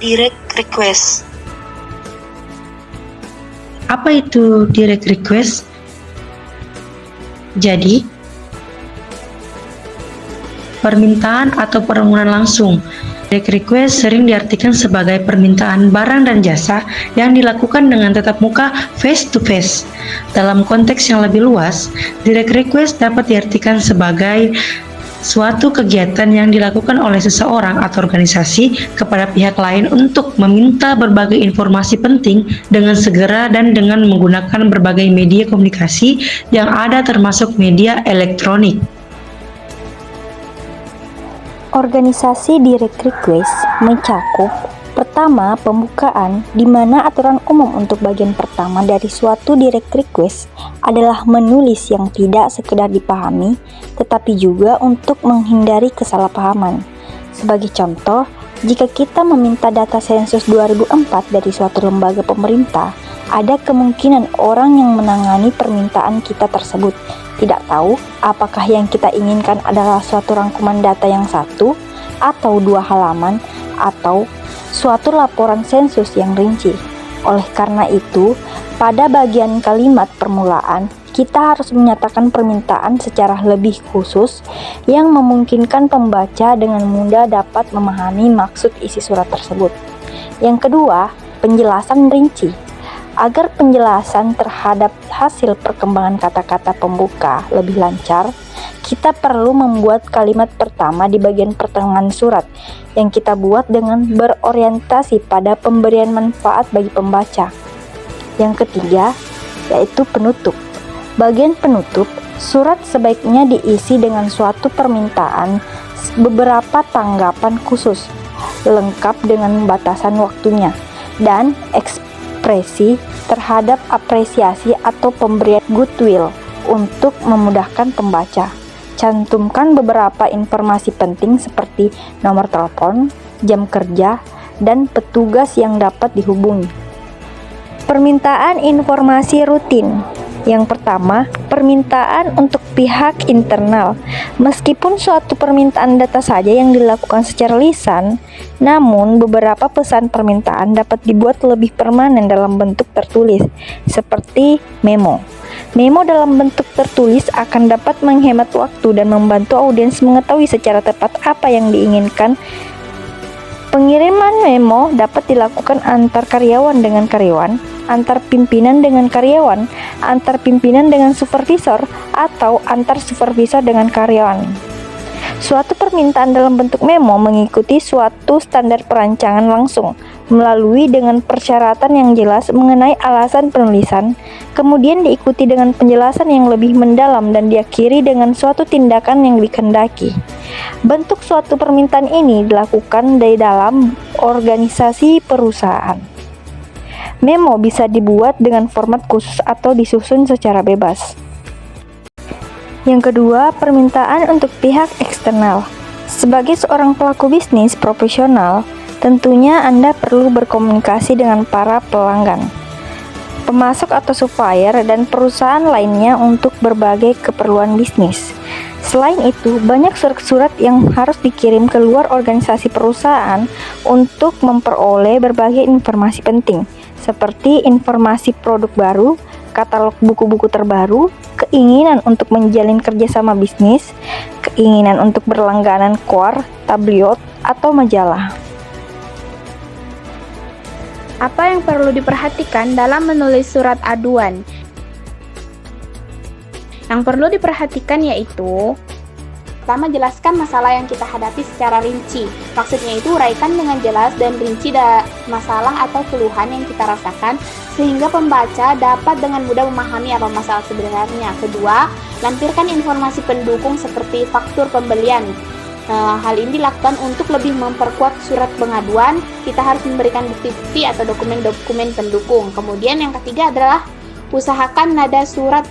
Direct request. Apa itu direct request? Jadi, permintaan atau permohonan langsung. Direct request sering diartikan sebagai permintaan barang dan jasa yang dilakukan dengan tatap muka face to face. Dalam konteks yang lebih luas, direct request dapat diartikan sebagai suatu kegiatan yang dilakukan oleh seseorang atau organisasi kepada pihak lain untuk meminta berbagai informasi penting dengan segera dan dengan menggunakan berbagai media komunikasi yang ada termasuk media elektronik. Organisasi direct request mencakup pertama, pembukaan, di mana aturan umum untuk bagian pertama dari suatu direct request adalah menulis yang tidak sekedar dipahami, tetapi juga untuk menghindari kesalahpahaman. Sebagai contoh, jika kita meminta data sensus 2004 dari suatu lembaga pemerintah, ada kemungkinan orang yang menangani permintaan kita tersebut tidak tahu apakah yang kita inginkan adalah suatu rangkuman data yang satu atau 2 halaman atau suatu laporan sensus yang rinci. Oleh karena itu, pada bagian kalimat permulaan, kita harus menyatakan permintaan secara lebih khusus yang memungkinkan pembaca dengan mudah dapat memahami maksud isi surat tersebut. Yang kedua, penjelasan rinci. Agar penjelasan terhadap hasil perkembangan kata-kata pembuka lebih lancar, kita perlu membuat kalimat pertama di bagian pertengahan surat yang kita buat dengan berorientasi pada pemberian manfaat bagi pembaca. Yang ketiga, yaitu penutup. Bagian penutup, surat sebaiknya diisi dengan suatu permintaan, beberapa tanggapan khusus, lengkap dengan batasan waktunya, dan ekspresi terhadap apresiasi atau pemberian goodwill untuk memudahkan pembaca. Cantumkan beberapa informasi penting seperti nomor telepon, jam kerja, dan petugas yang dapat dihubungi. Permintaan informasi rutin. Yang pertama, permintaan untuk pihak internal. Meskipun suatu permintaan data saja yang dilakukan secara lisan, namun beberapa pesan permintaan dapat dibuat lebih permanen dalam bentuk tertulis, seperti memo. Memo dalam bentuk tertulis akan dapat menghemat waktu dan membantu audiens mengetahui secara tepat apa yang diinginkan. Pengiriman memo dapat dilakukan antar karyawan dengan karyawan, antar pimpinan dengan karyawan, antar pimpinan dengan supervisor, atau antar supervisor dengan karyawan. Suatu permintaan dalam bentuk memo mengikuti suatu standar perancangan langsung, melalui dengan persyaratan yang jelas mengenai alasan penulisan, kemudian diikuti dengan penjelasan yang lebih mendalam dan diakhiri dengan suatu tindakan yang dikehendaki. Bentuk suatu permintaan ini dilakukan di dalam organisasi perusahaan. Memo bisa dibuat dengan format khusus atau disusun secara bebas. Yang kedua, permintaan untuk pihak eksternal. Sebagai seorang pelaku bisnis profesional, tentunya Anda perlu berkomunikasi dengan para pelanggan, pemasok atau supplier, dan perusahaan lainnya untuk berbagai keperluan bisnis. Selain itu, banyak surat-surat yang harus dikirim ke luar organisasi perusahaan untuk memperoleh berbagai informasi penting, seperti informasi produk baru, katalog buku-buku terbaru, keinginan untuk menjalin kerjasama bisnis, keinginan untuk berlangganan koar, tabloid, atau majalah. Apa yang perlu diperhatikan dalam menulis surat aduan? Yang perlu diperhatikan yaitu: pertama, jelaskan masalah yang kita hadapi secara rinci. Maksudnya itu uraikan dengan jelas dan rinci masalah atau keluhan yang kita rasakan sehingga pembaca dapat dengan mudah memahami apa masalah sebenarnya. Kedua, lampirkan informasi pendukung seperti faktur pembelian. Hal ini dilakukan untuk lebih memperkuat surat pengaduan. Kita harus memberikan bukti-bukti atau dokumen-dokumen pendukung. Kemudian yang ketiga adalah usahakan nada surat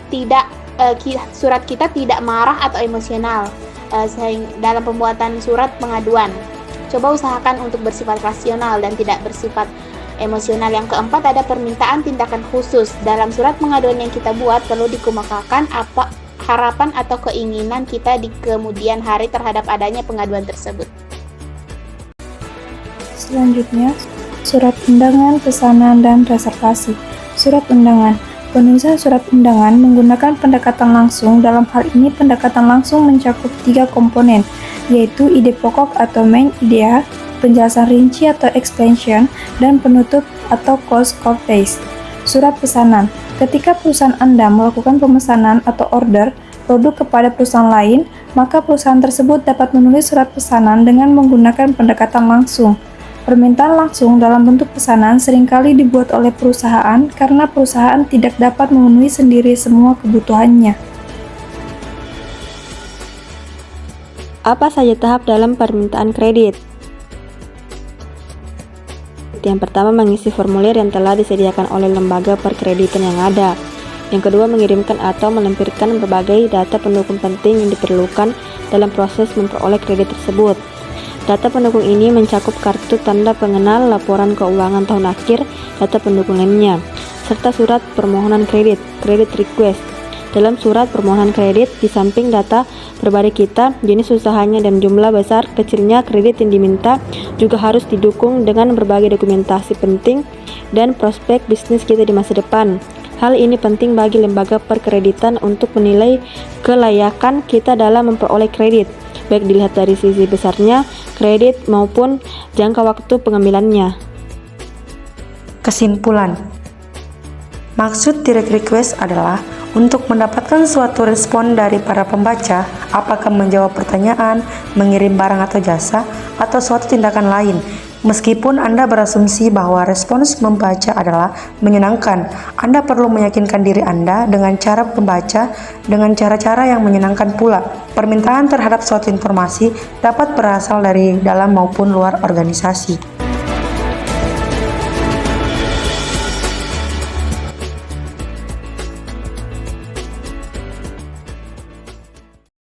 kita tidak marah atau emosional dalam pembuatan surat pengaduan. Coba usahakan untuk bersifat rasional dan tidak bersifat emosional. Yang keempat, ada permintaan tindakan khusus. Dalam surat pengaduan yang kita buat perlu dikemukakan apa harapan atau keinginan kita di kemudian hari terhadap adanya pengaduan tersebut. Selanjutnya, Surat undangan, pesanan, dan reservasi. Surat undangan. Penulisan surat undangan menggunakan pendekatan langsung. Dalam hal ini, pendekatan langsung mencakup 3 komponen, yaitu ide pokok atau main idea, penjelasan rinci atau expansion, dan penutup atau close case. Surat pesanan. Ketika perusahaan Anda melakukan pemesanan atau order produk kepada perusahaan lain, maka perusahaan tersebut dapat menulis surat pesanan dengan menggunakan pendekatan langsung. Permintaan langsung dalam bentuk pesanan seringkali dibuat oleh perusahaan karena perusahaan tidak dapat memenuhi sendiri semua kebutuhannya. Apa saja tahap dalam permintaan kredit? Yang pertama, mengisi formulir yang telah disediakan oleh lembaga perkreditan yang ada. Yang kedua, mengirimkan atau melampirkan berbagai data pendukung penting yang diperlukan dalam proses memperoleh kredit tersebut. Data pendukung ini mencakup kartu tanda pengenal, laporan keuangan tahun akhir, data pendukung lainnya, serta surat permohonan kredit, credit request. Dalam surat permohonan kredit, di samping data pribadi kita, jenis usahanya dan jumlah besar kecilnya kredit yang diminta juga harus didukung dengan berbagai dokumentasi penting dan prospek bisnis kita di masa depan. Hal ini penting bagi lembaga perkreditan untuk menilai kelayakan kita dalam memperoleh kredit, baik dilihat dari sisi besarnya kredit maupun jangka waktu pengambilannya. Kesimpulan. Maksud direct request adalah untuk mendapatkan suatu respon dari para pembaca, apakah menjawab pertanyaan, mengirim barang atau jasa, atau suatu tindakan lain. Meskipun Anda berasumsi bahwa respons membaca adalah menyenangkan, Anda perlu meyakinkan diri Anda dengan cara membaca dengan cara-cara yang menyenangkan pula. Permintaan terhadap suatu informasi dapat berasal dari dalam maupun luar organisasi.